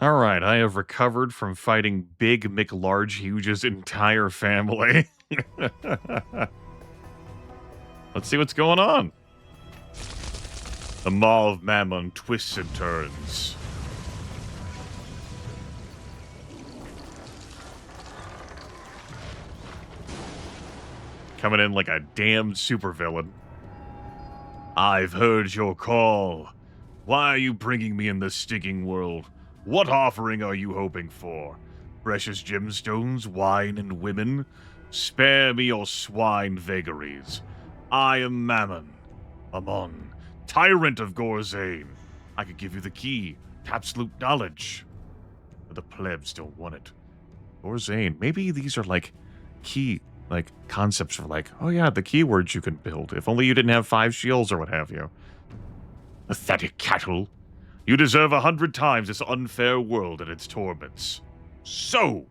All right, I have recovered from fighting Big McLargehuge's entire family. Let's see what's going on. The Maw of Mammon twists and turns. Coming in like a damn supervillain. I've heard your call. Why are you bringing me in this stinking world? What offering are you hoping for? Precious gemstones, wine, and women? Spare me your swine vagaries. I am Mammon, tyrant of Gorzane. I could give you the key, absolute knowledge. But the plebs don't want it. Gorzane, maybe these are like key, like concepts for like, oh yeah, the keywords you can build. If only you didn't have 5 shields or what have you. Pathetic cattle. You deserve 100 times this unfair world and its torments. So,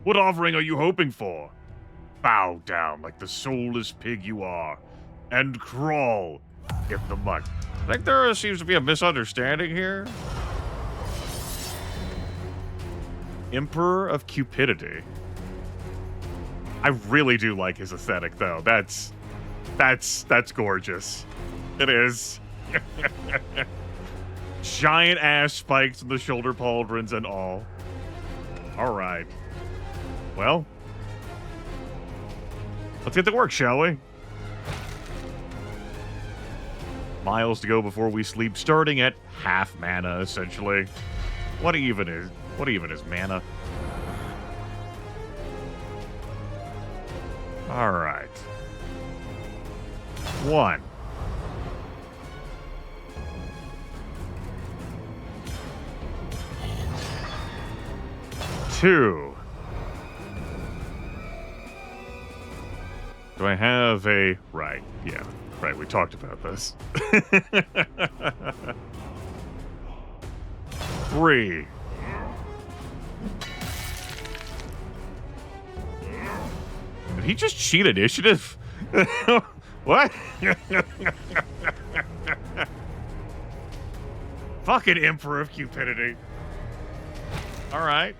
what offering are you hoping for? Bow down like the soulless pig you are, and crawl in the muck. I think there seems to be a misunderstanding here. Emperor of Cupidity. I really do like his aesthetic, though. That's gorgeous. It is. Giant ass spikes in the shoulder pauldrons and all. All right. Well, let's get to work, shall we? Miles to go before we sleep, starting at half mana, essentially. What even is mana? All right. 1. 2. Do I have a... Right, yeah. Right, we talked about this. 3. Did he just cheat initiative? What? Fucking Emperor of Cupidity. Alright.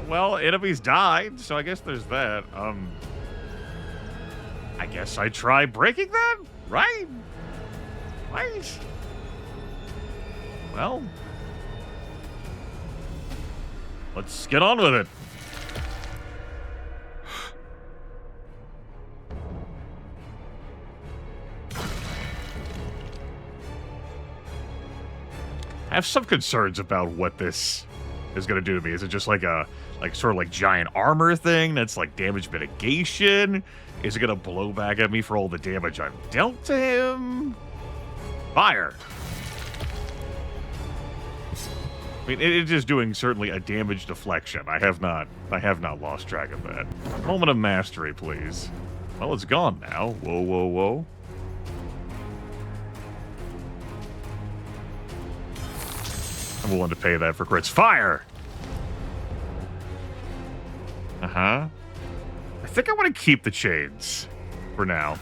Well, enemies died, so I guess there's that. I guess I try breaking them, right? Right? Well, let's get on with it. I have some concerns about what this is going to do to me. Is it just like a, sort of like giant armor thing that's like damage mitigation? Is it going to blow back at me for all the damage I've dealt to him? Fire. I mean, it is doing certainly a damage deflection. I have not lost track of that. Moment of mastery, please. Well, it's gone now. Whoa, whoa, whoa. I'm willing to pay that for crits. Fire! Uh-huh. I think I want to keep the chains for now.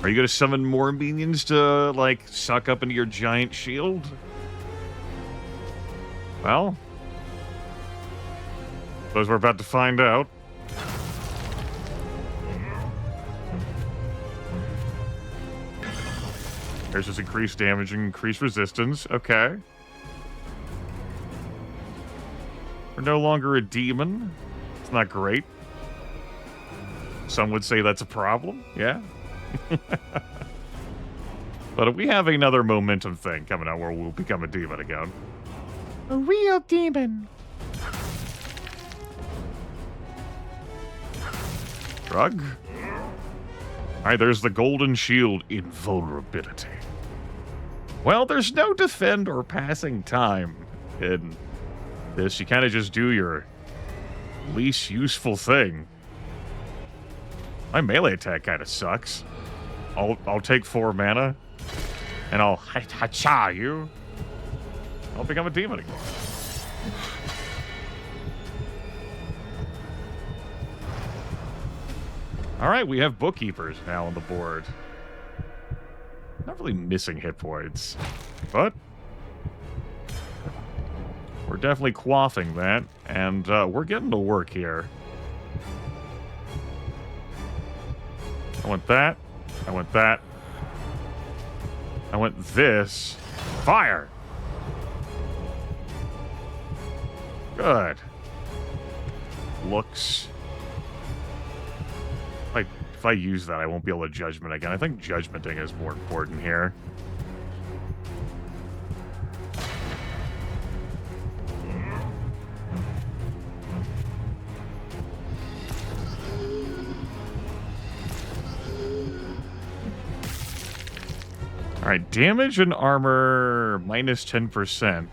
Are you going to summon more minions to, like, suck up into your giant shield? Well, suppose we're about to find out. There's this increased damage and increased resistance. Okay. We're no longer a demon. It's not great. Some would say that's a problem. Yeah. But we have another momentum thing coming out where we'll become a demon again. A real demon. Drug? Alright, there's the golden shield, invulnerability. Well, there's no defend or passing time in this. You kind of just do your least useful thing. My melee attack kind of sucks. I'll take 4 mana, and I'll ha-cha you. I'll become a demon again. All right, we have bookkeepers now on the board. Definitely missing hit points. But we're definitely quaffing that, and we're getting to work here. I want that. I want that. I want this. Fire! Good. Looks. If I use that, I won't be able to judgment again. I think judgmenting is more important here. Alright, damage and armor minus 10%.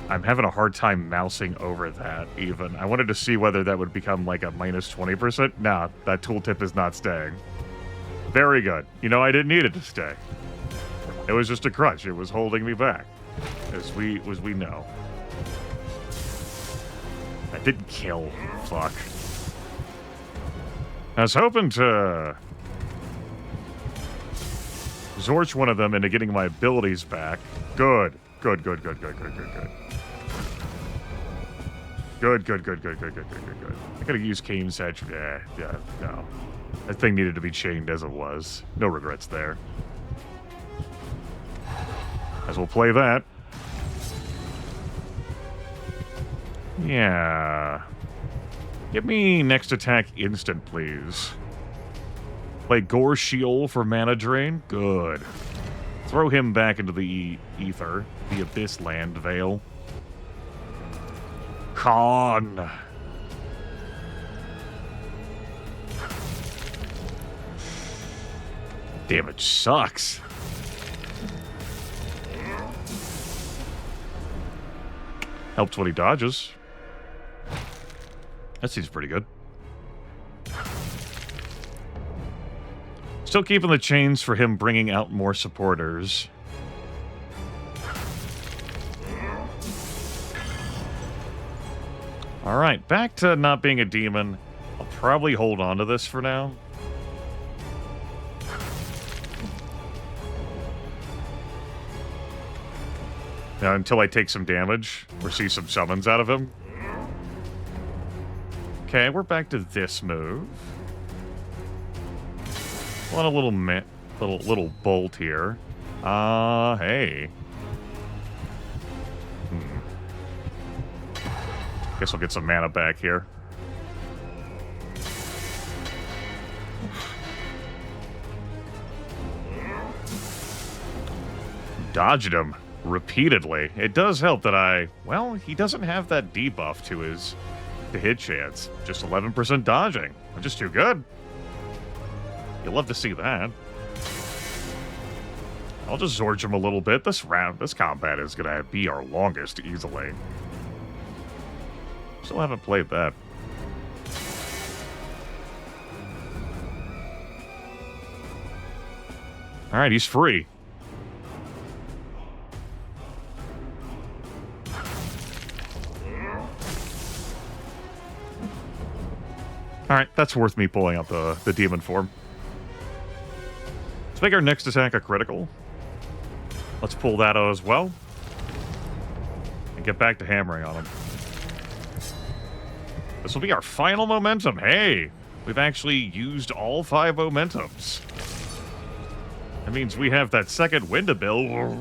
I'm having a hard time mousing over that, even. I wanted to see whether that would become like a minus 20%. Nah, that tooltip is not staying. Very good. You know, I didn't need it to stay. It was just a crutch. It was holding me back. As we know. That didn't kill. Fuck. I was hoping to Zorch one of them into getting my abilities back. Good. Good. Good. I gotta use Kane's Edge. Yeah, no. That thing needed to be chained as it was. No regrets there. As we'll play that. Yeah. Give me next attack instant, please. Play Gore Sheol for mana drain. Good. Throw him back into the ether. The Abyss Land Veil. Con. Damage sucks. Helps when he dodges. That seems pretty good. Still keeping the chains for him bringing out more supporters. Alright, back to not being a demon. I'll probably hold on to this for now. Now, until I take some damage or see some summons out of him. Okay, we're back to this move. Want a little bolt here. Hey. Guess I'll get some mana back here. Dodged him repeatedly. It does help that he doesn't have that debuff to his hit chance. Just 11% dodging. I'm just too good. You'll love to see that. I'll just Zorge him a little bit. This combat is gonna be our longest easily. Still haven't played that. Alright, he's free. Alright, that's worth me pulling out the demon form. Let's make our next attack a critical. Let's pull that out as well. And get back to hammering on him. This will be our final momentum. Hey, we've actually used all 5 momentums. That means we have that second wind ability.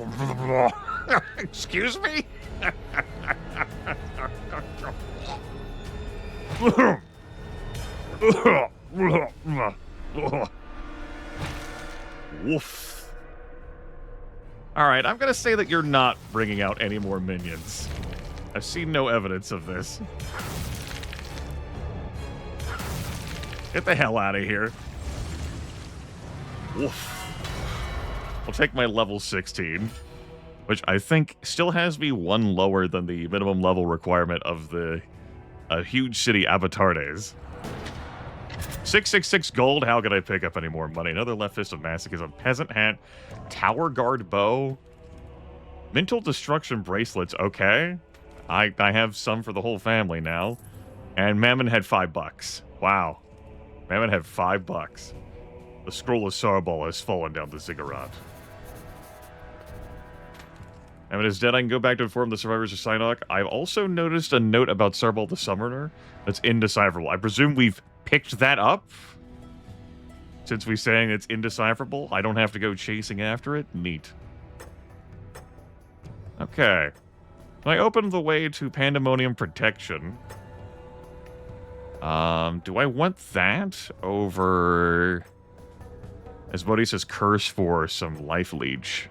Excuse me? Woof. Alright, I'm gonna say that you're not bringing out any more minions. I've seen no evidence of this. Get the hell out of here. Woof. I'll take my level 16, which I think still has me 1 lower than the minimum level requirement of the huge city Avatardes. 666 gold. How could I pick up any more money? Another Left Fist of Masochism. Peasant Hat. Tower Guard Bow. Mental Destruction Bracelets. Okay. I have some for the whole family now. And Mammon had $5. Wow. Mammon had $5. The scroll of Sarball has fallen down the ziggurat. Mammon is dead. I can go back to inform the survivors of Sinok. I've also noticed a note about Sarball the Summoner that's indecipherable. I presume we've picked that up? Since we're saying it's indecipherable, I don't have to go chasing after it? Neat. Okay. I opened the way to Pandemonium Protection. Do I want that over Asmodeus' Curse for some Life Leech?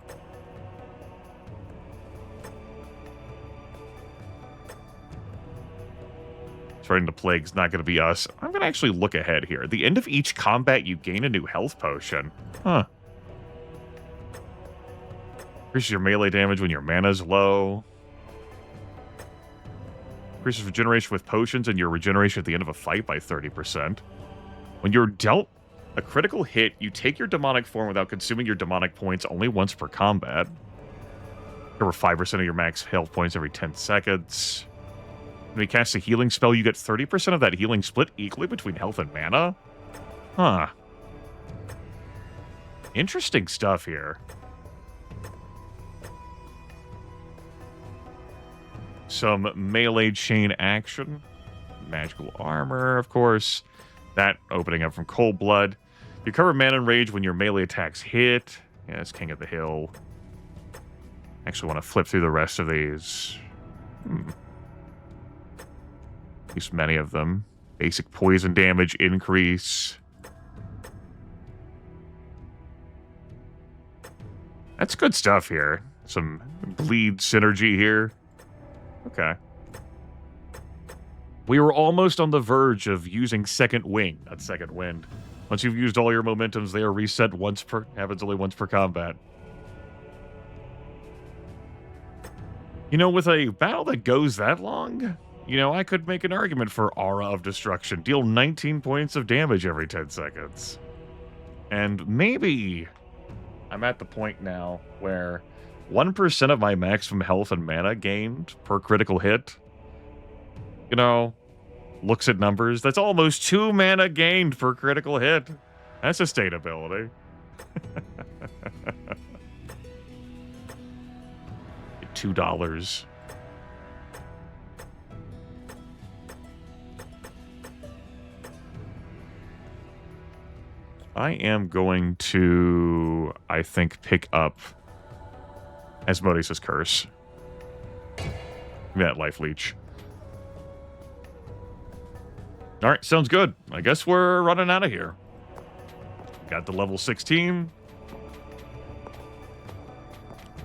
Threatening the Plague's not going to be us. I'm going to actually look ahead here. At the end of each combat, you gain a new health potion. Huh. Increases your melee damage when your mana's low. Increases regeneration with potions and your regeneration at the end of a fight by 30%. When you're dealt a critical hit, you take your demonic form without consuming your demonic points only once per combat. Recover 5% of your max health points every 10 seconds. When you cast a healing spell, you get 30% of that healing split equally between health and mana? Huh. Interesting stuff here. Some melee chain action. Magical armor, of course. That opening up from Cold Blood. You cover mana and rage when your melee attacks hit. Yes, King of the Hill. Actually want to flip through the rest of these. At least many of them. Basic poison damage increase. That's good stuff here. Some bleed synergy here. Okay. We were almost on the verge of using Second Wing, not Second Wind. Once you've used all your momentums, they are reset happens only once per combat. You know, with a battle that goes that long, you know, I could make an argument for Aura of Destruction. Deal 19 points of damage every 10 seconds. And maybe I'm at the point now where 1% of my maximum health and mana gained per critical hit, you know, looks at numbers. That's almost 2 mana gained per critical hit. That's sustainability. $2. I am going to, I think, pick up Asmodeus' Curse. That Life Leech. Alright, sounds good. I guess we're running out of here. Got the level 16.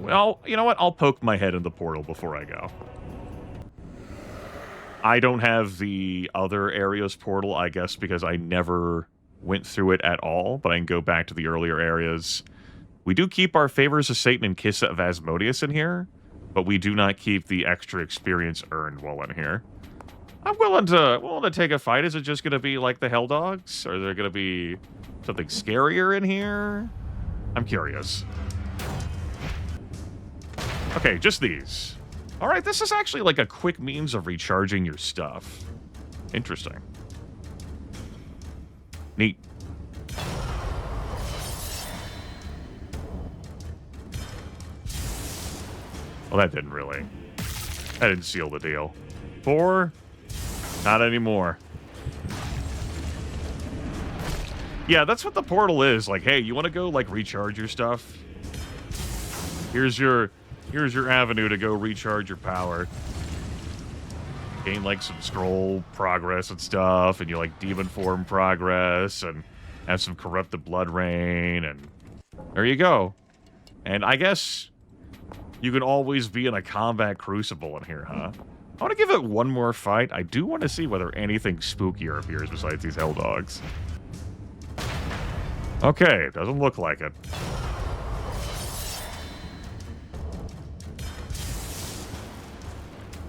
Well, you know what? I'll poke my head in the portal before I go. I don't have the other area's portal, I guess, because I never went through it at all, but I can go back to the earlier areas. We do keep our Favors of Satan and Kiss of Asmodeus in here, but we do not keep the extra experience earned while in here. I'm willing to take a fight. Is it just going to be like the Hell Dogs? Or is there going to be something scarier in here? I'm curious. Okay, just these. Alright, this is actually like a quick means of recharging your stuff. Interesting. Neat. Well, that didn't really. That didn't seal the deal. 4? Not anymore. Yeah, that's what the portal is. Like, hey, you want to go, like, recharge your stuff? Here's your avenue to go recharge your power. Gain, like, some scroll progress and stuff, and you like demon form progress, and have some corrupted blood rain, and there you go. And I guess you can always be in a combat crucible in here, huh? I want to give it one more fight. I do want to see whether anything spookier appears besides these Hell Dogs. Okay, doesn't look like it.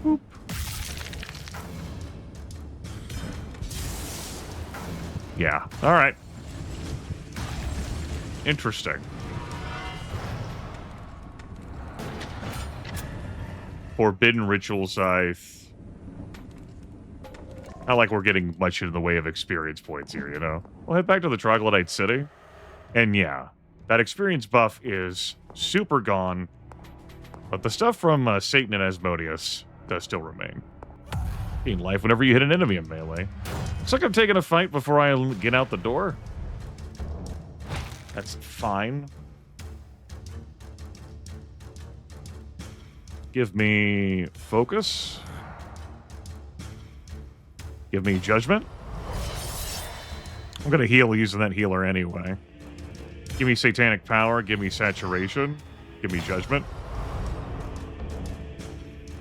Boop. Yeah, alright. Interesting. Forbidden Ritual Scythe. Not like we're getting much in the way of experience points here, you know? We'll head back to the Troglodyte City. And yeah, that experience buff is super gone, but the stuff from Satan and Asmodeus does still remain. Gain life whenever you hit an enemy in melee. Looks like I'm taking a fight before I get out the door. That's fine. Give me focus. Give me judgment. I'm going to heal using that healer anyway. Give me satanic power. Give me saturation. Give me judgment.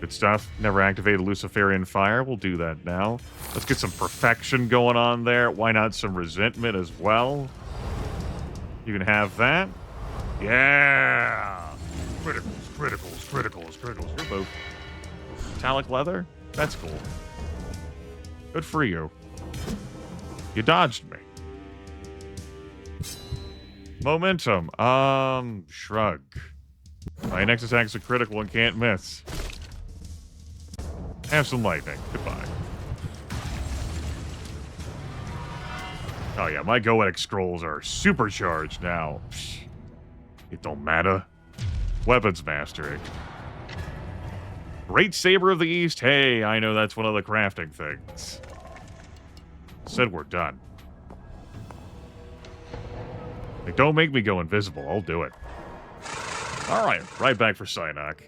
Good stuff. Never activated Luciferian fire. We'll do that now. Let's get some perfection going on there. Why not some resentment as well? You can have that. Yeah! Criticals. You're both. Metallic leather? That's cool. Good for you. You dodged me. Momentum. Shrug. My next attack's a critical and can't miss. Have some lightning. Goodbye. Oh yeah, my goetic scrolls are supercharged now. It don't matter. Weapons mastery. Great Saber of the East. Hey, I know that's one of the crafting things. Said we're done. Like, don't make me go invisible. I'll do it. Alright, right back for Psynock.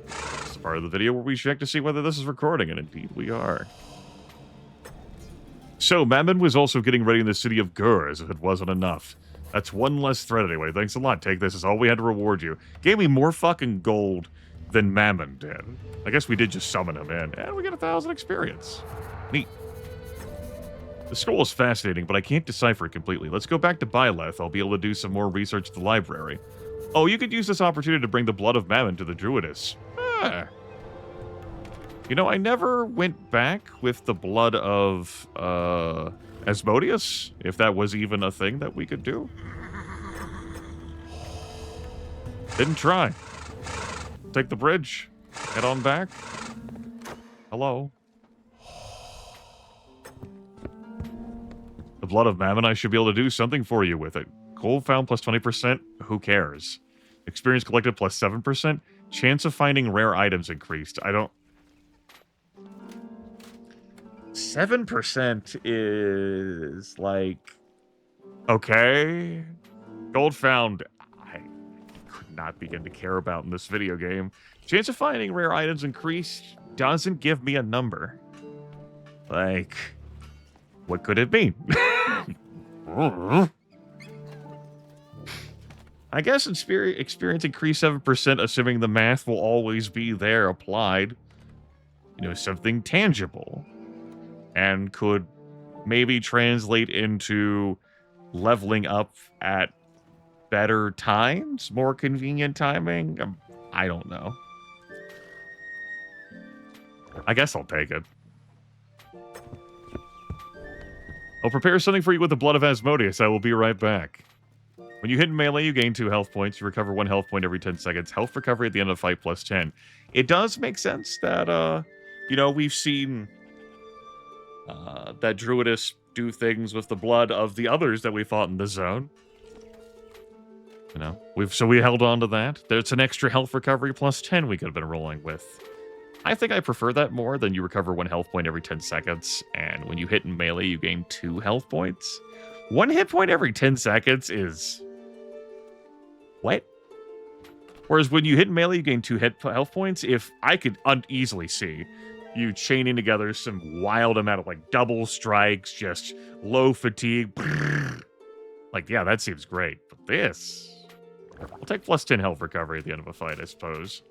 This is part of the video where we check to see whether this is recording, and indeed we are. So, Mammon was also getting ready in the city of Gur, as if it wasn't enough. That's one less threat anyway. Thanks a lot. Take this. It's all we had to reward you. Gave me more fucking gold than Mammon did. I guess we did just summon him in, and we get 1,000 experience. Neat. The scroll is fascinating, but I can't decipher it completely. Let's go back to Byleth. I'll be able to do some more research at the library. Oh, you could use this opportunity to bring the blood of Mammon to the Druidess. Ah. You know, I never went back with the blood of, Asmodeus, if that was even a thing that we could do. Didn't try. Take the bridge. Head on back. Hello. The blood of Mammon, I should be able to do something for you with it. Gold found plus 20%, who cares? Experience collected plus 7%. Chance of finding rare items increased. I don't... 7% is, like... Okay. Gold found... I could not begin to care about in this video game. Chance of finding rare items increased doesn't give me a number. Like... What could it mean? I guess experience increased 7%, assuming the math will always be there applied. You know, something tangible. And could maybe translate into leveling up at better times? More convenient timing? I don't know. I guess I'll take it. I'll prepare something for you with the blood of Asmodeus. I will be right back. When you hit melee, you gain 2 health points. You recover 1 health point every 10 seconds. Health recovery at the end of the fight plus 10. It does make sense that, you know, we've seen that Druidess do things with the blood of the others that we fought in the zone. You know, so we held on to that. There's an extra health recovery plus 10 we could have been rolling with. I think I prefer that more than you recover 1 health point every 10 seconds, and when you hit in melee, you gain 2 health points. 1 hit point every 10 seconds is... What? Whereas when you hit in melee, you gain 2 health points. If I could easily see you chaining together some wild amount of, like, double strikes, just low fatigue. Like, yeah, that seems great. But this... I'll take plus 10 health recovery at the end of a fight, I suppose.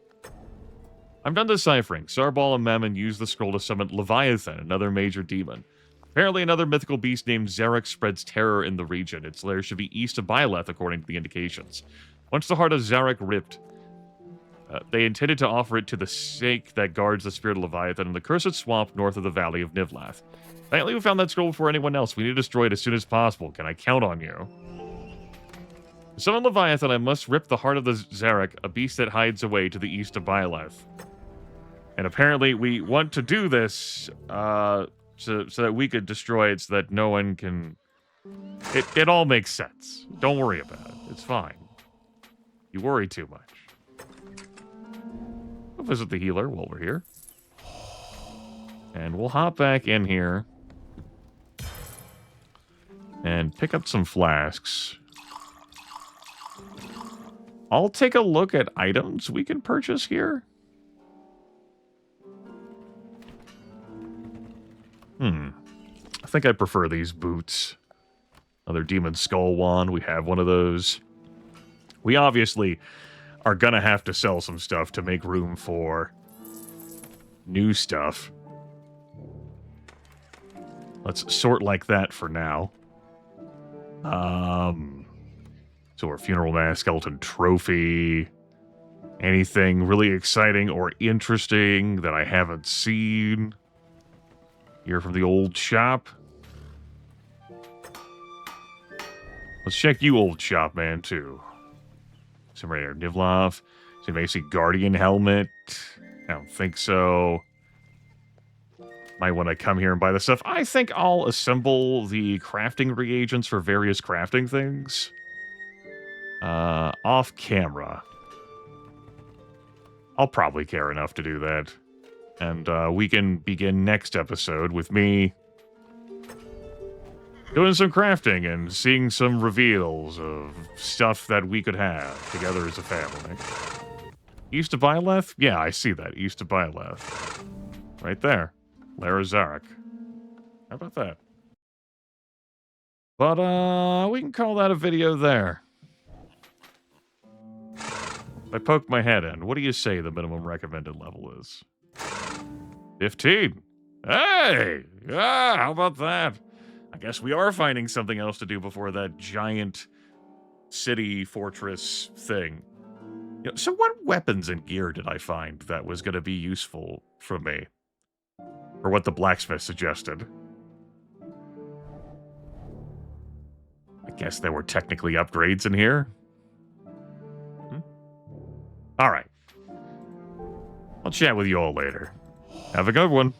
I'm done deciphering. Sarbal and Mammon used the scroll to summon Leviathan, another major demon. Apparently another mythical beast named Zarek spreads terror in the region. Its lair should be east of Byleth, according to the indications. Once the heart of Zarek ripped, they intended to offer it to the sake that guards the spirit of Leviathan in the cursed swamp north of the valley of Nivlath. Thankfully, we found that scroll before anyone else. We need to destroy it as soon as possible. Can I count on you? To summon Leviathan, I must rip the heart of the Zarek, a beast that hides away to the east of Byleth. And apparently we want to do this so that we could destroy it so that no one can It all makes sense. Don't worry about it. It's fine. You worry too much. We'll visit the healer while we're here. And we'll hop back in here. And pick up some flasks. I'll take a look at items we can purchase here. I think I prefer these boots. Another Demon Skull wand. We have one of those. We obviously are going to have to sell some stuff to make room for new stuff. Let's sort like that for now. So our Funeral Mass Skeleton Trophy. Anything really exciting or interesting that I haven't seen here from the old shop? Let's check you, old shop man, too. Some right here. Nivlov. Some basic Guardian helmet. I don't think so. Might want to come here and buy the stuff. I think I'll assemble the crafting reagents for various crafting things. Off camera. I'll probably care enough to do that. And we can begin next episode with me doing some crafting and seeing some reveals of stuff that we could have together as a family. East of Byleth? Yeah, I see that. East of Byleth. Right there. Lara Zarek. How about that? But, we can call that a video there. I poked my head in. What do you say the minimum recommended level is? 15. Hey! Yeah, how about that? I guess we are finding something else to do before that giant city fortress thing. You know, so what weapons and gear did I find that was going to be useful for me? Or what the blacksmith suggested? I guess there were technically upgrades in here. All right. I'll chat with you all later. Have a good one.